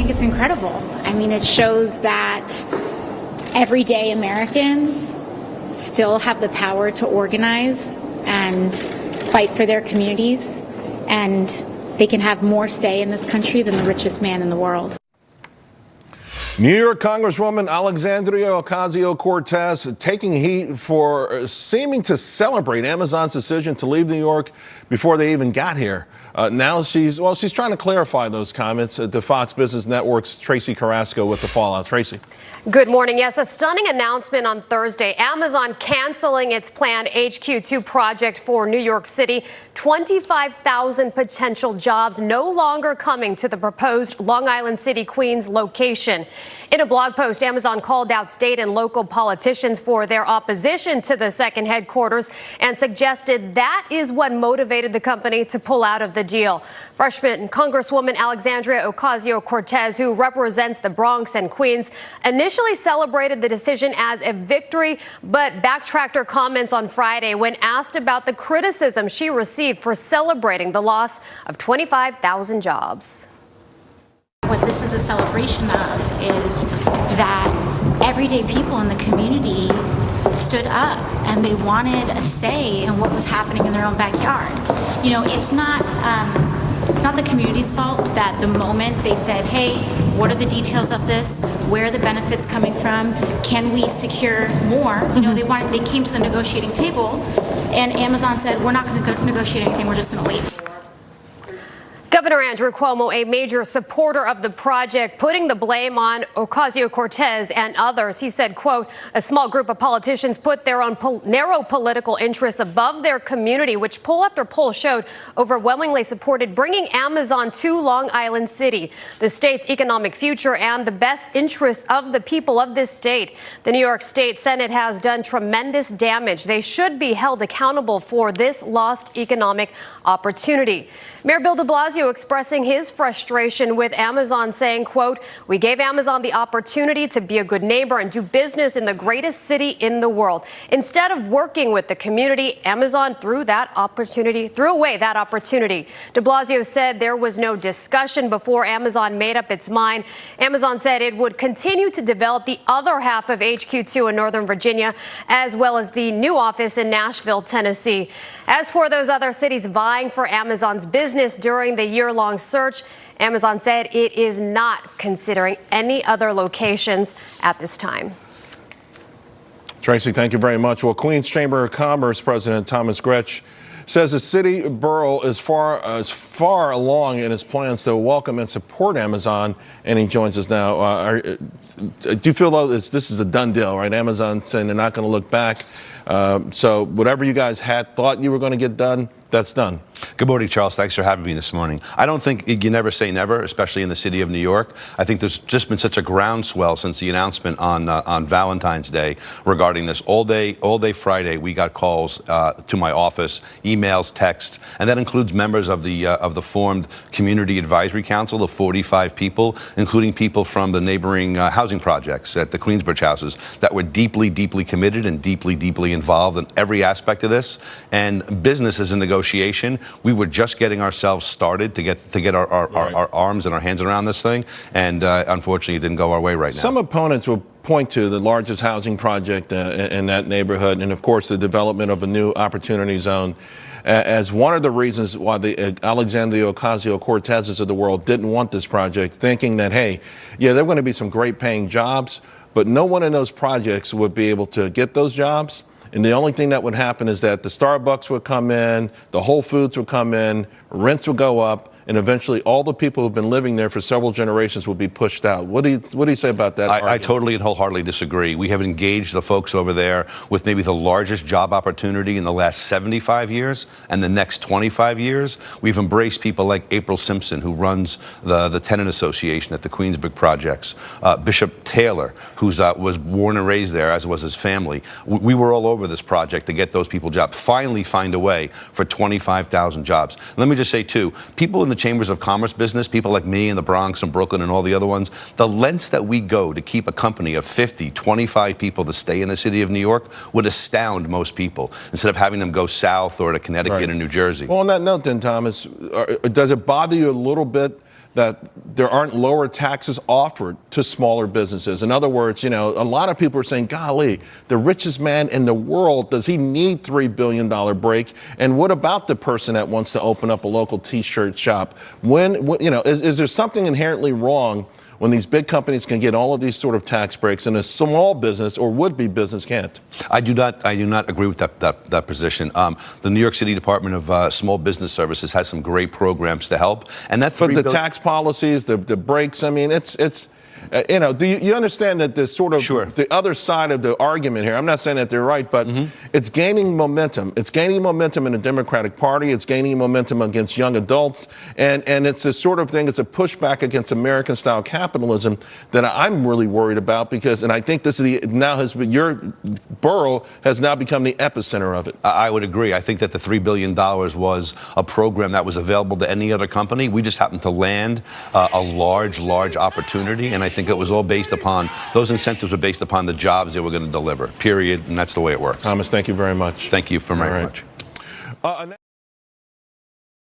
think it's incredible. I mean, it shows that everyday Americans still have the power to organize and fight for their communities, and they can have more say in this country than the richest man in the world. New York Congresswoman Alexandria Ocasio-Cortez taking heat for seeming to celebrate Amazon's decision to leave New York before they even got here. Now she's trying to clarify those comments at the Fox Business Network's Tracy Carrasco with the fallout. Tracy. Good morning. Yes, a stunning announcement on Thursday. Amazon canceling its planned HQ2 project for New York City. 25,000 potential jobs no longer coming to the proposed Long Island City, Queens location. In a blog post, Amazon called out state and local politicians for their opposition to the second headquarters and suggested that is what motivated the company to pull out of the deal. Freshman Congresswoman Alexandria Ocasio-Cortez, who represents the Bronx and Queens, initially celebrated the decision as a victory, but backtracked her comments on Friday when asked about the criticism she received for celebrating the loss of 25,000 jobs. What this is a celebration of is that everyday people in the community stood up and they wanted a say in what was happening in their own backyard. You know, it's not the community's fault that the moment they said, hey, what are the details of this? Where are the benefits coming from? Can we secure more? You know, they came to the negotiating table and Amazon said, we're not going to negotiate anything, we're just going to leave. Governor Andrew Cuomo, a major supporter of the project, putting the blame on Ocasio-Cortez and others. He said, quote, a small group of politicians put their own narrow political interests above their community, which poll after poll showed overwhelmingly supported bringing Amazon to Long Island City, the state's economic future and the best interests of the people of this state. The New York State Senate has done tremendous damage. They should be held accountable for this lost economic opportunity. Mayor Bill de Blasio expressing his frustration with Amazon, saying, quote, we gave Amazon the opportunity to be a good neighbor and do business in the greatest city in the world. Instead of working with the community, Amazon threw away that opportunity. De Blasio said there was no discussion before Amazon made up its mind. Amazon said it would continue to develop the other half of HQ2 in Northern Virginia, as well as the new office in Nashville, Tennessee. As for those other cities vying for Amazon's business during the year-long search, Amazon said it is not considering any other locations at this time. Tracy, thank you very much. Well, Queens Chamber of Commerce President Thomas Gretsch says the city borough is far along in its plans to welcome and support Amazon, and he joins us now. Do you feel though this is a done deal, right? Amazon saying they're not going to look back. So whatever you guys thought you were going to get done, that's done. Good morning, Charles. Thanks for having me this morning. I don't think you never say never, especially in the city of New York. I think there's just been such a groundswell since the announcement on Valentine's Day regarding this. All day Friday, we got calls to my office, emails, texts, and that includes members of the formed Community Advisory Council of 45 people, including people from the neighboring housing projects at the Queensbridge houses that were deeply, deeply committed and deeply, deeply involved in every aspect of this. And business is a negotiation. We were just getting ourselves started to get our arms and our hands around this thing, and unfortunately, it didn't go our way right now. Some opponents will point to the largest housing project in that neighborhood, and of course, the development of a new opportunity zone as one of the reasons why the Alexandria Ocasio-Cortezes of the world didn't want this project, thinking that, hey, yeah, there are going to be some great paying jobs, but no one in those projects would be able to get those jobs. And the only thing that would happen is that the Starbucks would come in, the Whole Foods would come in, rents would go up, and eventually all the people who've been living there for several generations will be pushed out. What do you say about that? I totally and wholeheartedly disagree. We have engaged the folks over there with maybe the largest job opportunity in the last 75 years and the next 25 years. We've embraced people like April Simpson, who runs the tenant association at the Queensbridge projects, Bishop Taylor, who was born and raised there, as was his family. We were all over this project to get those people jobs, finally find a way for 25,000 jobs. Let me just say, too, people in the chambers of commerce business, people like me in the Bronx and Brooklyn and all the other ones, the lengths that we go to keep a company of 50, 25 people to stay in the city of New York would astound most people, instead of having them go south or to Connecticut and New Jersey. Well, on that note then, Thomas, does it bother you a little bit that there aren't lower taxes offered to smaller businesses. In other words, a lot of people are saying, golly, the richest man in the world, does he need $3 billion break? And what about the person that wants to open up a local T-shirt shop? Is there something inherently wrong when these big companies can get all of these sort of tax breaks and a small business or would-be business can't? I do not agree with that position. The New York City Department of Small Business Services has some great programs to help, and that's but the tax policies, the breaks. I mean, do you understand that the sort of the other side of the argument here? I'm not saying that they're right, but it's gaining momentum. It's gaining momentum in the Democratic Party. It's gaining momentum against young adults, and it's the sort of thing. It's a pushback against American-style capitalism that I'm really worried about because, and I think this is your borough has now become the epicenter of it. I would agree. I think that the $3 billion was a program that was available to any other company. We just happened to land a large opportunity, and I think it was all based upon, those incentives were based upon the jobs they were going to deliver, period, and that's the way it works. Thomas, thank you very much. Thank you very much.